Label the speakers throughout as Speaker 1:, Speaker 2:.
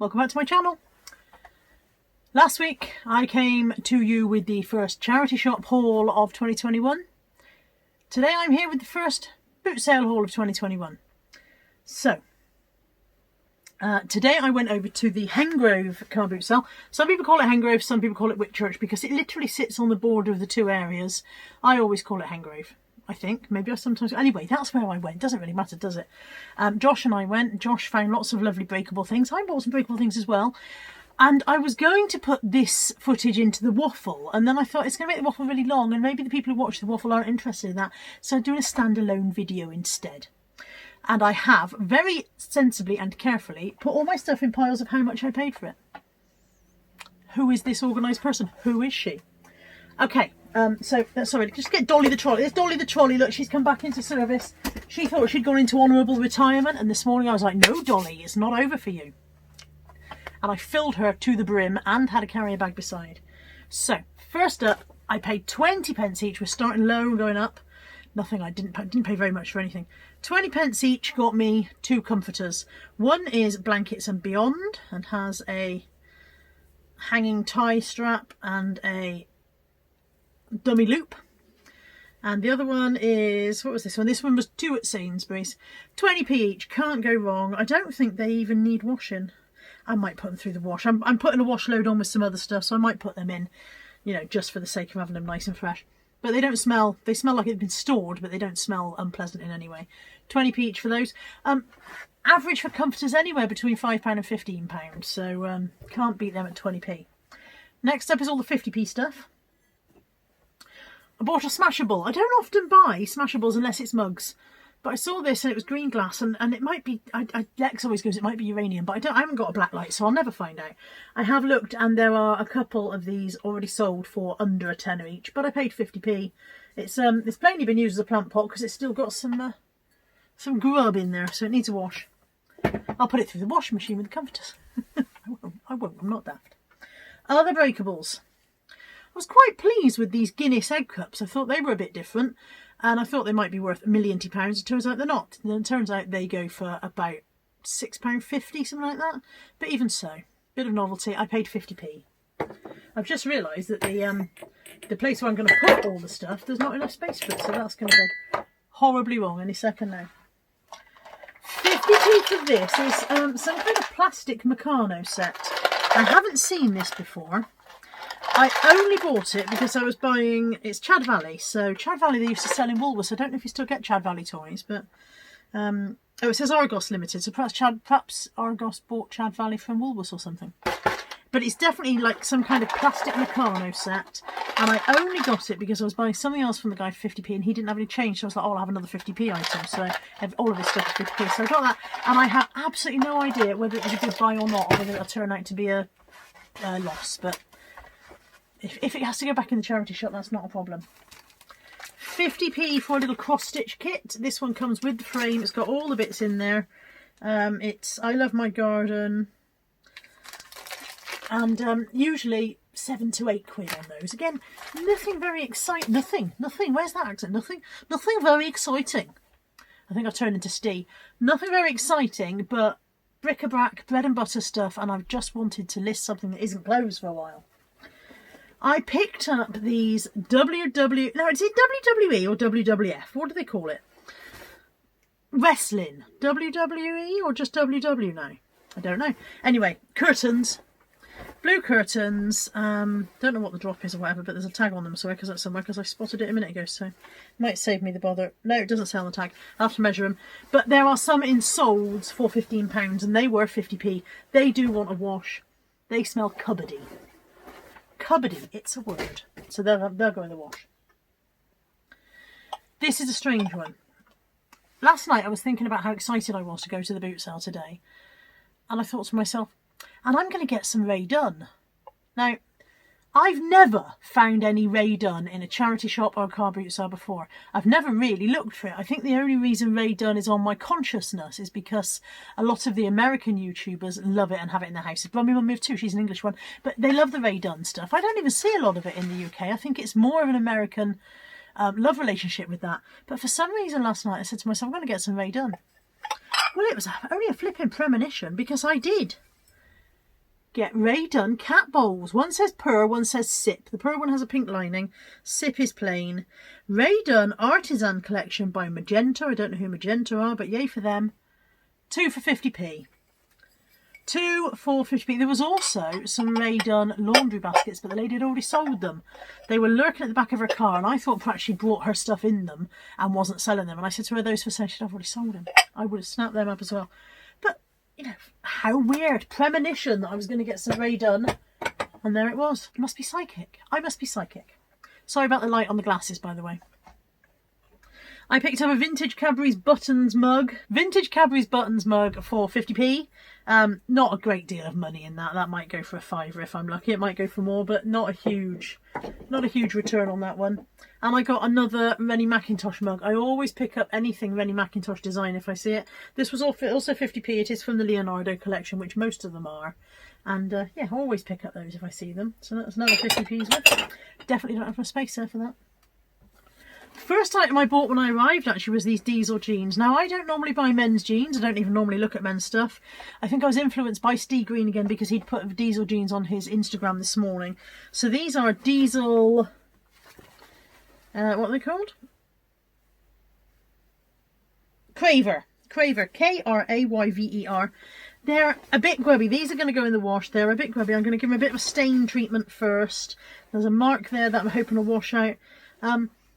Speaker 1: welcome back to my channel. Last week I came to you with the first charity shop haul of 2021. Today I'm here with the first boot sale haul of 2021. So, today I went over to the Hengrove car boot sale. Some people call it Hengrove, some people call it Whitchurch because it literally sits on the border of the two areas. I always call it Hengrove. I think. Maybe I sometimes... Anyway, that's where I went. Doesn't really matter, does it? Josh and I went. Josh found lots of lovely breakable things. I bought some breakable things as well. And I was going to put this footage into the waffle. And then I thought it's going to make the waffle really long. And maybe the people who watch the waffle aren't interested in that. So I'm doing a standalone video instead. And I have, very sensibly and carefully, put all my stuff in piles of how much I paid for it. Who is this organised person? Who is she? Okay. Sorry, just get Dolly the trolley. There's Dolly the trolley. Look, she's come back into service. She thought she'd gone into honourable retirement, and this morning I was like, no, Dolly, it's not over for you. And I filled her to the brim and had a carrier bag beside. So, first up, I paid 20 pence each. We're starting low and going up. Nothing, I didn't pay very much for anything. 20 pence each got me two comforters. One is Blankets and Beyond and has a hanging tie strap and a dummy loop, and the other one is, what was this one? This one was two at Sainsbury's, 20p each. Can't go wrong. I don't think they even need washing. I might put them through the wash. I'm putting a wash load on with some other stuff, so I might put them in, you know, just for the sake of having them nice and fresh. But they don't smell, they smell like they've been stored, but they don't smell unpleasant in any way. 20p each for those. Average for comforters anywhere between £5 and £15, so can't beat them at 20p. Next up is all the 50p stuff. I bought a Smashable. I don't often buy Smashables unless it's mugs. But I saw this and it was green glass, and it might be, Lex always goes, it might be uranium, but I haven't got a black light, so I'll never find out. I have looked and there are a couple of these already sold for under a tenner each, but I paid 50p. It's plainly been used as a plant pot because it's still got some grub in there, so it needs a wash. I'll put it through the washing machine with the comforters. I won't, I'm not daft. Other breakables. I was quite pleased with these Guinness Egg Cups. I thought they were a bit different, and I thought they might be worth £1,000,000. It turns out they're not. And it turns out they go for about £6.50, something like that. But even so, bit of novelty. I paid 50p. I've just realised that the place where I'm going to put all the stuff, there's not enough space for it, so that's going to go horribly wrong any second now. 50p for this is some kind of plastic Meccano set. I haven't seen this before. I only bought it because I was buying, it's Chad Valley, so Chad Valley they used to sell in Woolworths. I don't know if you still get Chad Valley toys, but oh, it says Argos Limited, so perhaps Argos bought Chad Valley from Woolworths or something. But it's definitely like some kind of plastic Meccano set, and I only got it because I was buying something else from the guy for 50p and he didn't have any change, so I was like, oh, I'll have another 50p item, so all of this stuff is 50p, so I got that, and I have absolutely no idea whether it was a good buy or not, or whether it'll turn out to be a loss, but if it has to go back in the charity shop, that's not a problem. 50p for a little cross-stitch kit. This one comes with the frame. It's got all the bits in there. It's I Love My Garden. And usually 7 to 8 quid on those. Again, nothing very exciting. Nothing. Where's that accent? Nothing very exciting. I think I've turned into Steve. Nothing very exciting, but bric-a-brac, bread and butter stuff. And I've just wanted to list something that isn't closed for a while. I picked up these is it WWE or WWF? What do they call it? Wrestling. WWE or just WW now? I don't know. Anyway, curtains. Blue curtains. Don't know what the drop is or whatever, but there's a tag on them somewhere because I spotted it a minute ago, so it might save me the bother. No, it doesn't say on the tag. I'll have to measure them. But there are some in solds for £15 and they were 50p. They do want a wash. They smell cupboardy. Cupboardy, it's a word. So they'll go in the wash. This is a strange one. Last night I was thinking about how excited I was to go to the boot sale today. And I thought to myself, and I'm going to get some Ray Dunn. Now, I've never found any Ray Dunn in a charity shop or a car boot sale before. I've never really looked for it. I think the only reason Ray Dunn is on my consciousness is because a lot of the American YouTubers love it and have it in their houses. Rummy Mum Move too, she's an English one. But they love the Ray Dunn stuff. I don't even see a lot of it in the UK. I think it's more of an American love relationship with that. But for some reason last night I said to myself, I'm going to get some Ray Dunn. Well, it was only a flipping premonition because I did. get Ray Dunn cat bowls. One says purr, one says sip. The purr one has a pink lining. Sip is plain. Ray Dunn Artisan Collection by Magenta. I don't know who Magenta are, but yay for them. 2 for 50p. 2 for 50p. There was also some Ray Dunn laundry baskets, but the lady had already sold them. They were lurking at the back of her car, and I thought perhaps she brought her stuff in them and wasn't selling them. And I said to her, those for sale? She said, I've already sold them. I would have snapped them up as well. But, you know, how weird. Premonition that I was going to get some Ray Dunn, and there it was. I must be psychic. I must be psychic. Sorry about the light on the glasses, by the way. I picked up a vintage Cadbury's Buttons mug. Vintage Cadbury's Buttons mug for 50p. Not a great deal of money in that. That might go for a £5 if I'm lucky. It might go for more, but not a huge return on that one. And I got another Rennie Mackintosh mug. I always pick up anything Rennie Mackintosh design if I see it. This was also 50p. It is from the Leonardo collection, which most of them are. And yeah, I always pick up those if I see them. So that's another 50p's worth. Definitely don't have enough space there for that. First item I bought when I arrived actually was these diesel jeans. Now I don't normally buy men's jeans. I don't even normally look at men's stuff. I think I was influenced by Steve Green again because he'd put diesel jeans on his Instagram this morning. So these are diesel, what are they called? Craver, Krayver. They're a bit grubby. These are going to go in the wash. They're a bit grubby. I'm going to give them a bit of a stain treatment first. There's a mark there that I'm hoping to wash out.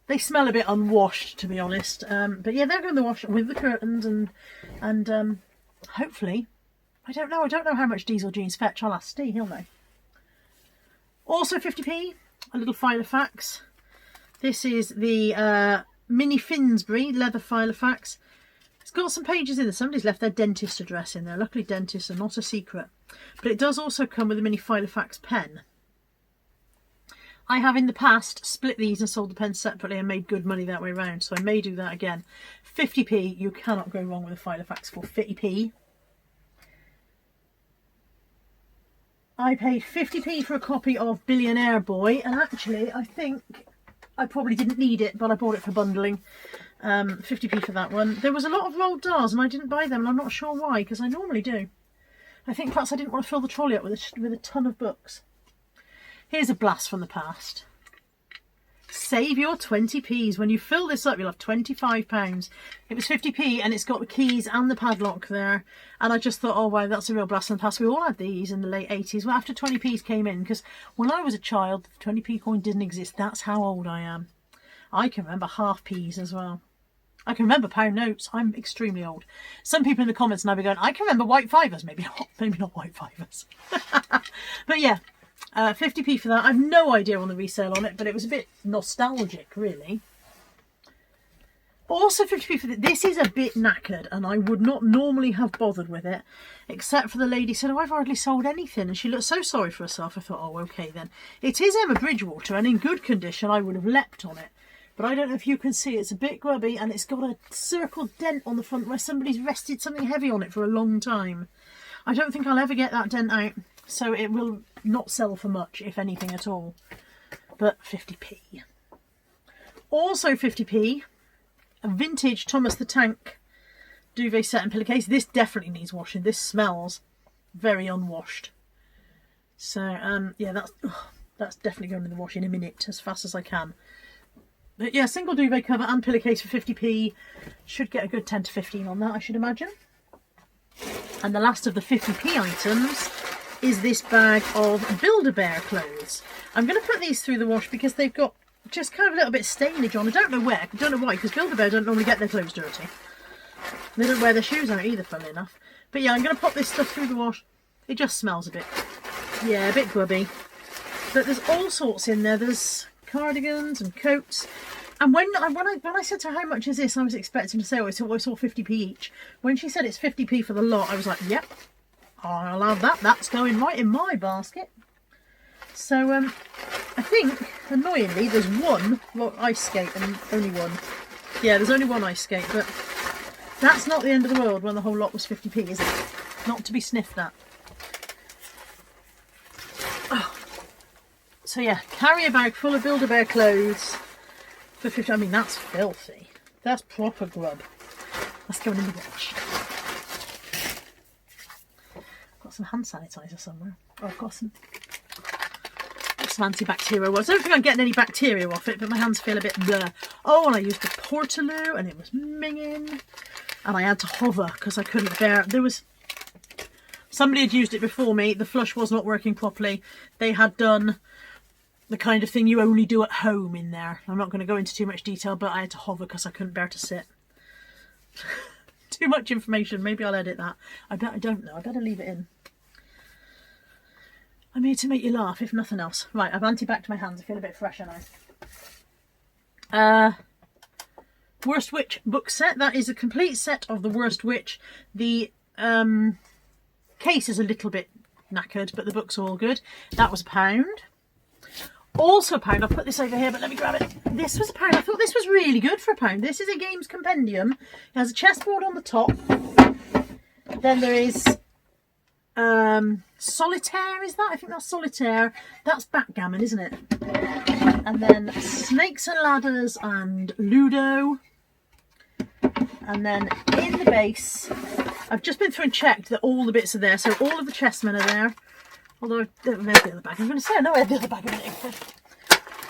Speaker 1: They smell a bit unwashed, to be honest. But yeah, they're going to wash with the curtains and hopefully, I don't know how much diesel jeans fetch. I'll ask Steve, he'll know. Also 50p, a little Filofax. This is the Mini Finsbury leather Filofax. It's got some pages in there. Somebody's left their dentist address in there. Luckily dentists are not a secret. But it does also come with a Mini Filofax pen. I have in the past split these and sold the pens separately and made good money that way around, so I may do that again. 50p, you cannot go wrong with a Filofax for 50p. I paid 50p for a copy of Billionaire Boy, and actually I think I probably didn't need it, but I bought it for bundling. 50p for that one. There was a lot of rolled Dars and I didn't buy them, and I'm not sure why, because I normally do. I think perhaps I didn't want to fill the trolley up with a ton of books. Here's a blast from the past. Save your 20p's. When you fill this up, you'll have £25. It was 50p and it's got the keys and the padlock there. And I just thought, oh wow, that's a real blast from the past. We all had these in the late 80s. Well, after 20p's came in, because when I was a child, the 20p coin didn't exist. That's how old I am. I can remember half p's as well. I can remember pound notes. I'm extremely old. Some people in the comments now be going, I can remember white fivers. Maybe not white fivers. But yeah. 50p for that. I've no idea on the resale on it, but it was a bit nostalgic, really. Also 50p for this. This is a bit knackered, and I would not normally have bothered with it, except for the lady said, oh, I've hardly sold anything, and she looked so sorry for herself. I thought, oh, okay then. It is Emma Bridgewater, and in good condition, I would have leapt on it. But I don't know if you can see, it's a bit grubby, and it's got a circle dent on the front where somebody's rested something heavy on it for a long time. I don't think I'll ever get that dent out, so it will not sell for much, if anything at all. But 50p. Also 50p, a vintage Thomas the Tank duvet set and pillowcase. This definitely needs washing. This smells very unwashed. So yeah, that's definitely going in the wash in a minute, as fast as I can. But yeah, single duvet cover and pillowcase for 50p. Should get a good 10 to 15 on that, I should imagine. And the last of the 50p items is this bag of Build-A-Bear clothes. I'm going to put these through the wash because they've got just kind of a little bit of stainage on. I don't know where, I don't know why, because Build-A-Bear don't normally get their clothes dirty. They don't wear their shoes out either, funnily enough. But yeah, I'm going to pop this stuff through the wash. It just smells a bit, yeah, a bit grubby. But there's all sorts in there. There's cardigans and coats. And when I said to her, how much is this, I was expecting to say, oh, it's all 50p each. When she said it's 50p for the lot, I was like, yep, I'll have that. That's going right in my basket. So I think, annoyingly, there's one ice skate and only one. Yeah, there's only one ice skate, but that's not the end of the world when the whole lot was 50p, is it? Not to be sniffed at. Oh. So yeah, carry a bag full of Build-A-Bear clothes for 50. I mean, that's filthy. That's proper grub. Let's go in the wash. Got some hand sanitizer somewhere. Oh, I've got some antibacterial ones. I don't think I'm getting any bacteria off it, but my hands feel a bit blur. Oh, and I used the Portaloo and it was minging. And I had to hover because I couldn't bear it. Somebody had used it before me. The flush was not working properly. They had done the kind of thing you only do at home in there. I'm not going to go into too much detail, but I had to hover because I couldn't bear to sit. Too much information. Maybe I'll edit that. I don't know. I better leave it in. I'm here to make you laugh, if nothing else. Right, I've anti-backed my hands. I feel a bit fresher now. Worst Witch book set. That is a complete set of the Worst Witch. The case is a little bit knackered, but the books are all good. That was £1. Also £1. I'll put this over here, but let me grab it. This was £1. I thought this was really good for £1. This is a games compendium. It has a chessboard on the top. Then there is solitaire, is that? I think that's solitaire. That's backgammon, isn't it? And then snakes and ladders and Ludo. And then in the base, I've just been through and checked that all the bits are there. So all of the chessmen are there. Although I don't know the other bag. I'm going to say I know where the other bag is.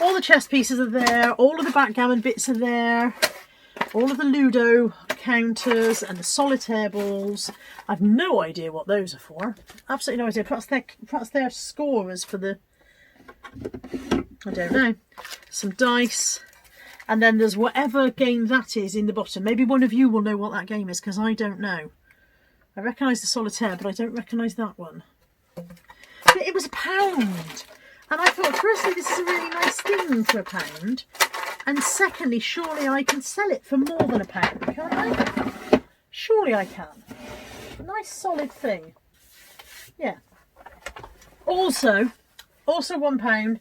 Speaker 1: All the chess pieces are there. All of the backgammon bits are there. All of the Ludo counters and the solitaire balls. I've no idea what those are for. Absolutely no idea. Perhaps they're scorers for the... I don't know. Some dice. And then there's whatever game that is in the bottom. Maybe one of you will know what that game is, because I don't know. I recognise the solitaire, but I don't recognise that one. But it was £1. And I thought, firstly, this is a really nice thing for £1. And secondly, surely I can sell it for more than £1, can't I? Surely I can. Nice solid thing. Yeah. Also £1.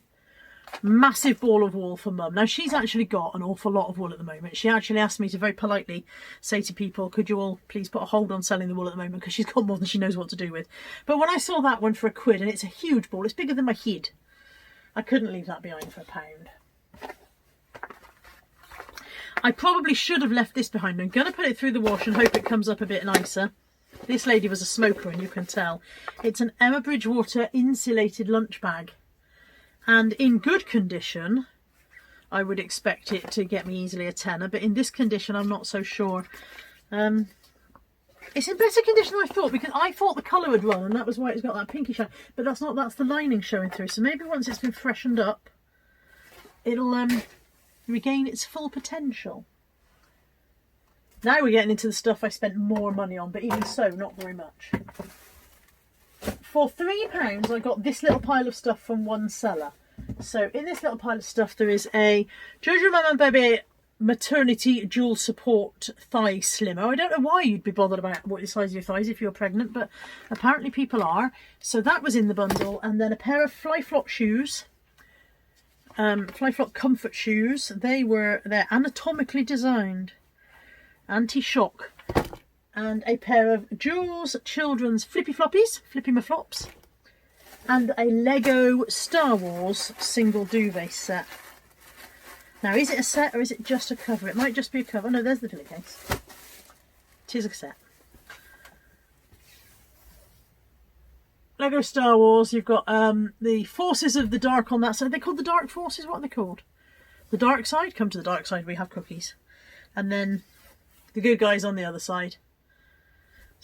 Speaker 1: Massive ball of wool for Mum. Now, she's actually got an awful lot of wool at the moment. She actually asked me to very politely say to people, could you all please put a hold on selling the wool at the moment, because she's got more than she knows what to do with. But when I saw that one for £1, and it's a huge ball, it's bigger than my head, I couldn't leave that behind for £1. I probably should have left this behind. I'm going to put it through the wash and hope it comes up a bit nicer. This lady was a smoker, and you can tell. It's an Emma Bridgewater insulated lunch bag. And in good condition, I would expect it to get me easily a tenner. But in this condition, I'm not so sure. It's in better condition than I thought, because I thought the colour would run, and that was why it's got that pinky shine. But that's not. That's the lining showing through. So maybe once it's been freshened up, it'll regain its full potential. Now we're getting into the stuff I spent more money on, but even so, not very much. For £3, I got this little pile of stuff from one seller. So in this little pile of stuff, there is a Jojo Mama Baby maternity dual support thigh slimmer. I don't know why you'd be bothered about what the size of your thighs if you're pregnant, but apparently people are. So that was in the bundle, and then a pair of Fly Flop shoes, Fly Flop comfort shoes. They're anatomically designed, anti-shock. And a pair of Jules Children's Flippy My Flops, and a Lego Star Wars single duvet set. Now, is it a set or is it just a cover? It might just be a cover. Oh, no, there's the pillowcase. It is a set. Lego Star Wars. You've got the Forces of the Dark on that side. Are they called the Dark Forces? What are they called? The Dark Side? Come to the dark side. We have cookies. And then the good guys on the other side.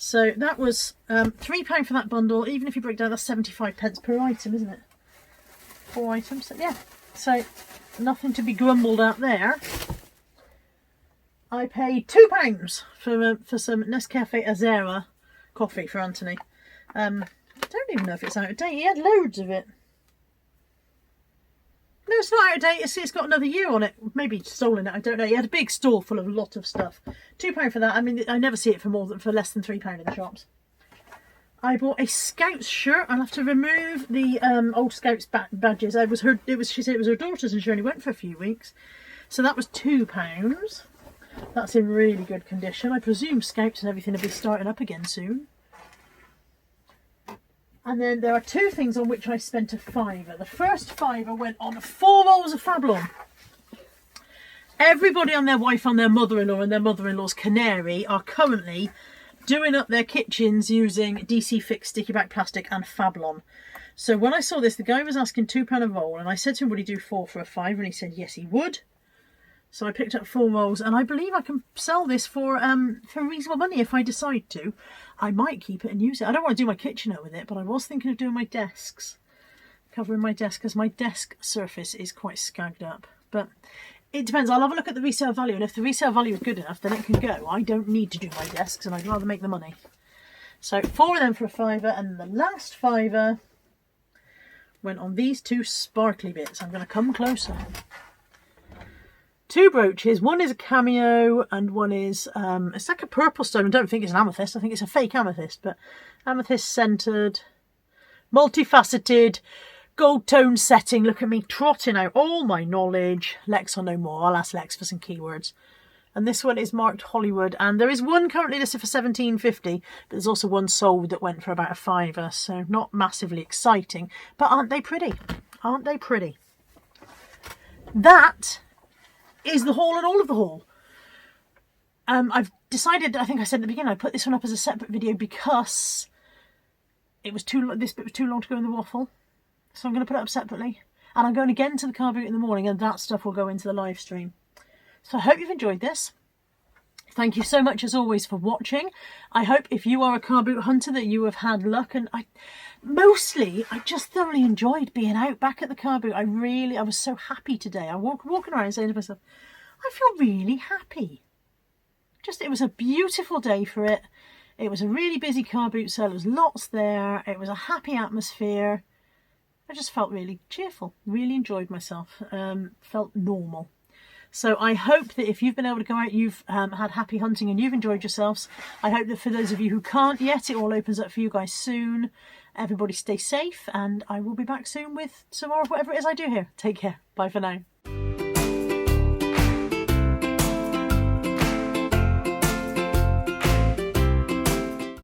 Speaker 1: So that was £3 for that bundle. Even if you break down, that's 75p per item, isn't it? 4 items. So, yeah. So nothing to be grumbled at there. I paid £2 for some Nescafe Azera coffee for Anthony. I don't even know if it's out of date. He had loads of it. No, it's not out of date. It's got another year on it. Maybe he'd stolen it. I don't know. He had a big store full of a lot of stuff. £2 for that. I mean, I never see it for less than £3 in the shops. I bought a Scouts shirt. I'll have to remove the old Scouts badges. She said it was her daughter's, and she only went for a few weeks. So that was £2. That's in really good condition. I presume Scouts and everything will be starting up again soon. And then there are two things on which I spent a £5. The first £5 went on 4 rolls of Fablon. Everybody and their wife and their mother-in-law and their mother-in-law's canary are currently doing up their kitchens using DC Fix sticky back plastic and Fablon. So when I saw this, the guy was asking £2 a roll, and I said to him, would he do 4 for a £5? And he said yes, he would. So I picked up 4 rolls, and I believe I can sell this for reasonable money if I decide to. I might keep it and use it. I don't want to do my kitchenette with it, but I was thinking of doing my desks, covering my desk, because my desk surface is quite scagged up. But it depends. I'll have a look at the resale value, and if the resale value is good enough, then it can go. I don't need to do my desks, and I'd rather make the money. So 4 of them for a £5, and the last £5 went on these 2 sparkly bits. I'm going to come closer. 2 brooches. One is a cameo and one is, it's like a purple stone. I don't think it's an amethyst. I think it's a fake amethyst, but amethyst centered, multifaceted, gold tone setting. Look at me trotting out all my knowledge. Lex or no more. I'll ask Lex for some keywords. And this one is marked Hollywood, and there is one currently listed for £17.50, but there's also one sold that went for about a £5, so not massively exciting. But aren't they pretty? Aren't they pretty? That is the haul and all of the haul. I've decided, I think I said at the beginning, I'd put this one up as a separate video because it was this bit was too long to go in the waffle. So I'm going to put it up separately. And I'm going again to the car boot in the morning, and that stuff will go into the live stream. So I hope you've enjoyed this. Thank you so much as always for watching. I hope if you are a car boot hunter that you have had luck, and I just thoroughly enjoyed being out back at the car boot. I was so happy today. I walking around and saying to myself, I feel really happy. It was a beautiful day for it. It was a really busy car boot sale. There was lots there. It was a happy atmosphere. I just felt really cheerful. Really enjoyed myself. Felt normal. So I hope that if you've been able to go out, you've had happy hunting and you've enjoyed yourselves. I hope that for those of you who can't yet, it all opens up for you guys soon. Everybody stay safe, and I will be back soon with some more of whatever it is I do here. Take care. Bye for now.